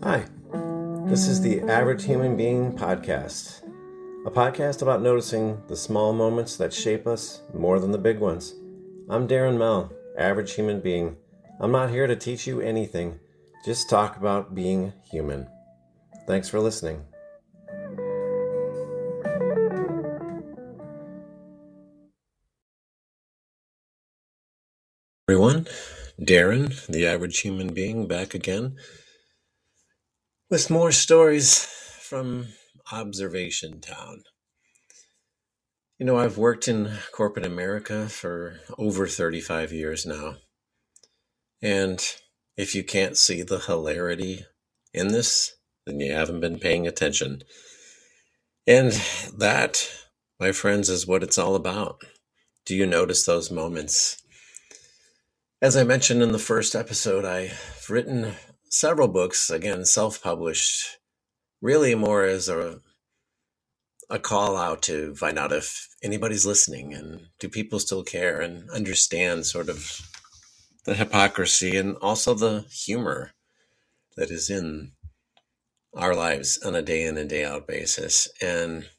Hi, this is the Average Human Being podcast, a podcast about noticing the small moments that shape us more than the big ones. I'm Darren Mell, Average Human Being. I'm not here to teach you anything, just talk about being human. Thanks for listening. Everyone, Darren, the Average Human Being, back again with more stories from Observation Town. You know, I've worked in corporate America for over 35 years now. And if you can't see the hilarity in this, then you haven't been paying attention. And that, my friends, is what it's all about. Do you notice those moments? As I mentioned in the first episode, I've written several books, again, self-published, really more as a call out to find out if anybody's listening and do people still care and understand sort of the hypocrisy and also the humor that is in our lives on a day in and day out basis. And,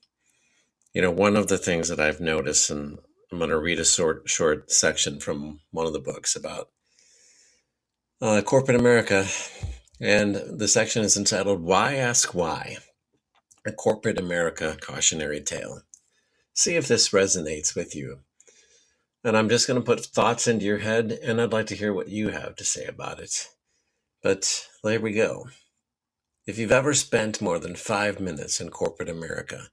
you know, one of the things that I've noticed, and I'm going to read a short section from one of the books about corporate America. And the section is entitled, Why Ask Why? A Corporate America Cautionary Tale. See if this resonates with you. And I'm just going to put thoughts into your head, and I'd like to hear what you have to say about it. But there we go. If you've ever spent more than 5 minutes in corporate America,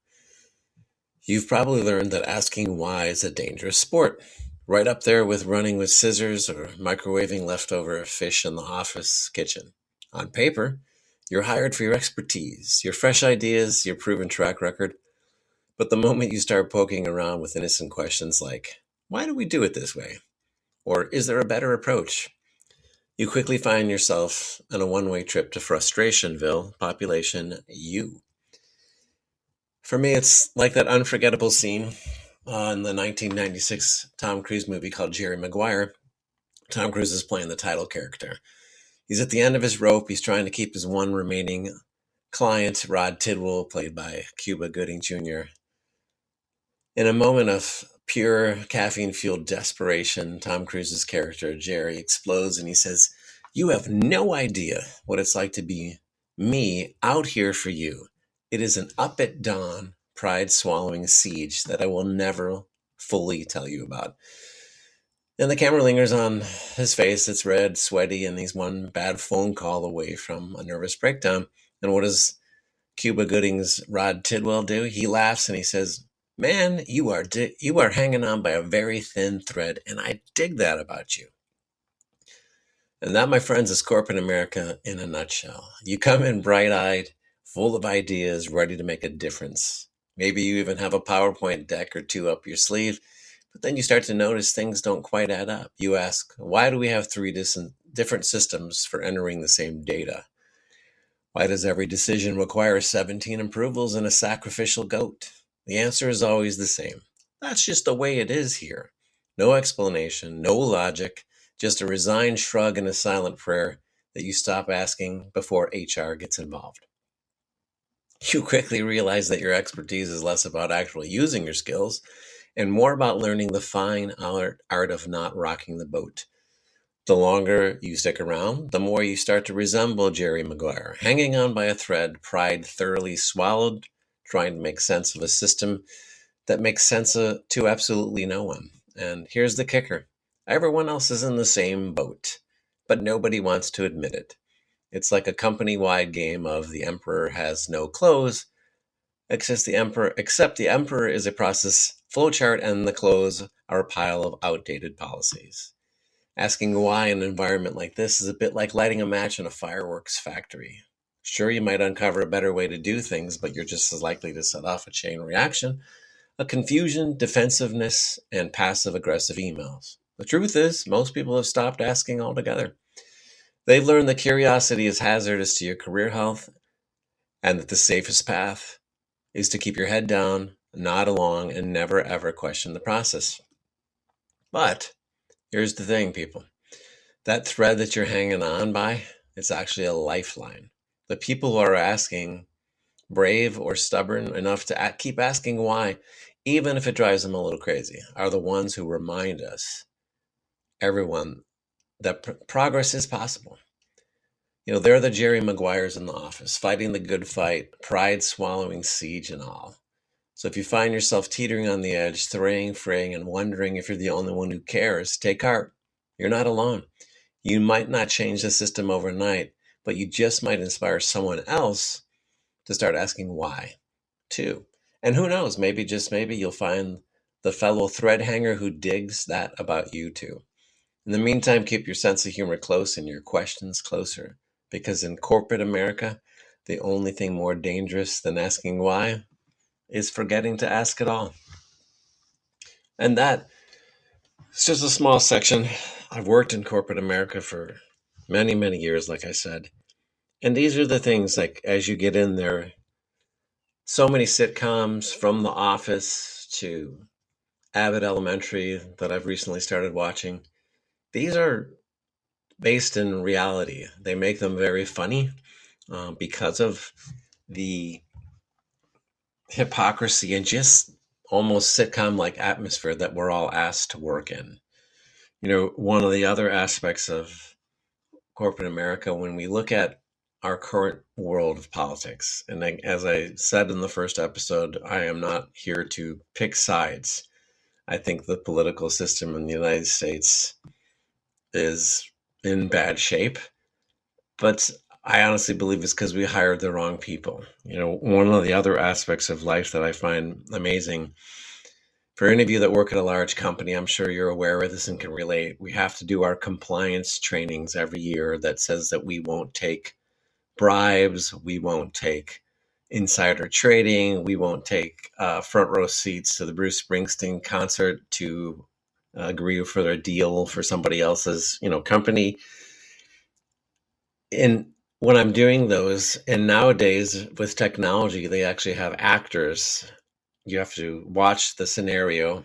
you've probably learned that asking why is a dangerous sport, right up there with running with scissors or microwaving leftover fish in the office kitchen. On paper, you're hired for your expertise, your fresh ideas, your proven track record. But the moment you start poking around with innocent questions like, why do we do it this way? Or is there a better approach? You quickly find yourself on a one-way trip to Frustrationville, population U. For me, it's like that unforgettable scene in the 1996 Tom Cruise movie called Jerry Maguire. Tom Cruise is playing the title character. He's at the end of his rope. He's trying to keep his one remaining client, Rod Tidwell, played by Cuba Gooding Jr. In a moment of pure caffeine-fueled desperation, Tom Cruise's character, Jerry, explodes and he says, "You have no idea what it's like to be me out here for you. It is an up at dawn, pride-swallowing siege that I will never fully tell you about." And the camera lingers on his face. It's red, sweaty, and he's one bad phone call away from a nervous breakdown. And what does Cuba Gooding's Rod Tidwell do? He laughs and he says, "Man, you are hanging on by a very thin thread, and I dig that about you." And that, my friends, is corporate America in a nutshell. You come in bright-eyed, full of ideas, ready to make a difference. Maybe you even have a PowerPoint deck or two up your sleeve, but then you start to notice things don't quite add up. You ask, why do we have three different systems for entering the same data? Why does every decision require 17 approvals and a sacrificial goat? The answer is always the same. That's just the way it is here. No explanation, no logic, just a resigned shrug and a silent prayer that you stop asking before HR gets involved. You quickly realize that your expertise is less about actually using your skills and more about learning the fine art of not rocking the boat. The longer you stick around, the more you start to resemble Jerry Maguire, hanging on by a thread, pride thoroughly swallowed, trying to make sense of a system that makes sense to absolutely no one. And here's the kicker. Everyone else is in the same boat, but nobody wants to admit it. It's like a company-wide game of the emperor has no clothes, except the emperor is a process flowchart and the clothes are a pile of outdated policies. Asking why in an environment like this is a bit like lighting a match in a fireworks factory. Sure, you might uncover a better way to do things, but you're just as likely to set off a chain reaction of confusion, defensiveness, and passive-aggressive emails. The truth is, most people have stopped asking altogether. They've learned that curiosity is hazardous to your career health, and that the safest path is to keep your head down, nod along, and never ever question the process. But here's the thing, people. That thread that you're hanging on by, it's actually a lifeline. The people who are asking, brave or stubborn enough to keep asking why, even if it drives them a little crazy, are the ones who remind us, everyone, that progress is possible. They're the Jerry Maguires in the office, fighting the good fight, pride swallowing siege and all. So if you find yourself teetering on the edge, fraying, and wondering if you're the only one who cares, take heart. You're not alone. You might not change the system overnight, but you just might inspire someone else to start asking why, too. And who knows, maybe, just maybe, you'll find the fellow thread hanger who digs that about you, too. In the meantime, keep your sense of humor close and your questions closer, because in corporate America, the only thing more dangerous than asking why is forgetting to ask at all. And that is just a small section. I've worked in corporate America for many, many years, like I said. And these are the things, like, as you get in there, so many sitcoms, from The Office to Abbott Elementary, that I've recently started watching. These are based in reality. They make them very funny because of the hypocrisy and just almost sitcom-like atmosphere that we're all asked to work in. One of the other aspects of corporate America, when we look at our current world of politics, and as I said in the first episode, I am not here to pick sides. I think the political system in the United States is in bad shape, but I honestly believe it's because we hired the wrong people. One of the other aspects of life that I find amazing, for any of you that work at a large company, I'm sure you're aware of this and can relate. We have to do our compliance trainings every year that says that we won't take bribes, we won't take insider trading, we won't take front row seats to the Bruce Springsteen concert to agree for a deal for somebody else's company. And when I'm doing those, and nowadays with technology, they actually have actors. You have to watch the scenario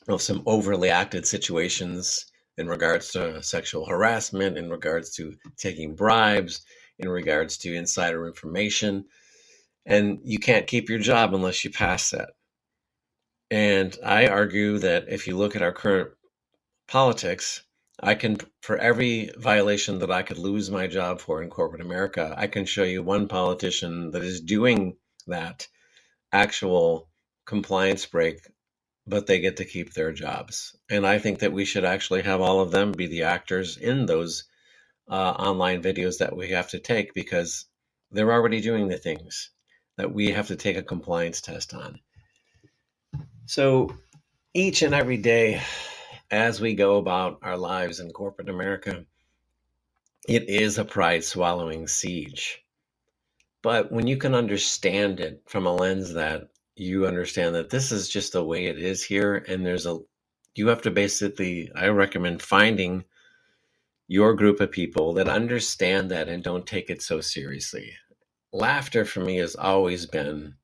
of some overly acted situations in regards to sexual harassment, in regards to taking bribes, in regards to insider information. And you can't keep your job unless you pass that. And I argue that if you look at our current politics, for every violation that I could lose my job for in corporate America, I can show you one politician that is doing that actual compliance break, but they get to keep their jobs. And I think that we should actually have all of them be the actors in those online videos that we have to take, because they're already doing the things that we have to take a compliance test on. So each and every day, as we go about our lives in corporate America, it is a pride swallowing siege. But when you can understand it from a lens that you understand that this is just the way it is here, and you have to basically, I recommend finding your group of people that understand that and don't take it so seriously. Laughter for me has always been,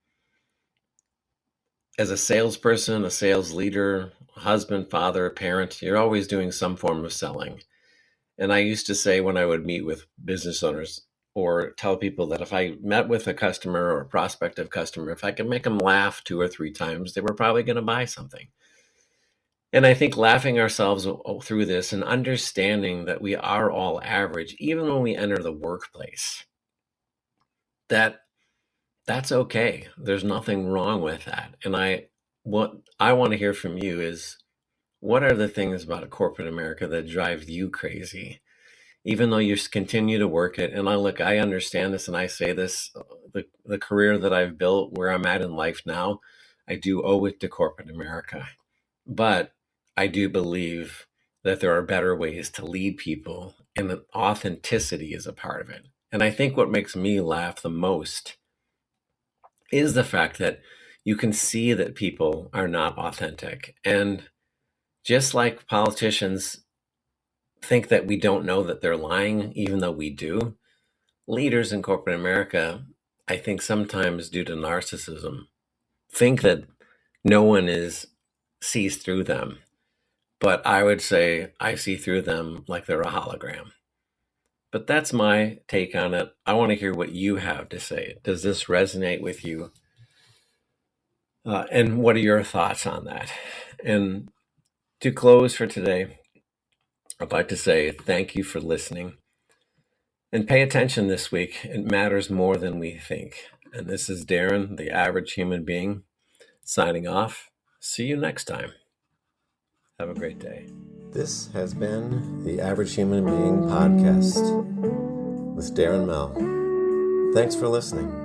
as a salesperson, a sales leader, husband, father, parent, you're always doing some form of selling. And I used to say, when I would meet with business owners or tell people that if I met with a customer or a prospective customer, if I could make them laugh 2 or 3 times, they were probably going to buy something. And I think laughing ourselves through this and understanding that we are all average, even when we enter the workplace, that's okay. There's nothing wrong with that. And what I want to hear from you is, what are the things about corporate America that drive you crazy? Even though you continue to work it, and I understand this, and I say this, the career that I've built, where I'm at in life now, I do owe it to corporate America. But I do believe that there are better ways to lead people, and that authenticity is a part of it. And I think what makes me laugh the most is the fact that you can see that people are not authentic. And just like politicians think that we don't know that they're lying, even though we do, leaders in corporate America, I think sometimes due to narcissism, think that no one sees through them. But I would say I see through them like they're a hologram. But that's my take on it. I want to hear what you have to say. Does this resonate with you? And what are your thoughts on that? And to close for today, I'd like to say thank you for listening. And pay attention this week. It matters more than we think. And this is Darren, the average human being, signing off. See you next time. Have a great day. This has been the Average Human Being Podcast with Darren Mell. Thanks for listening.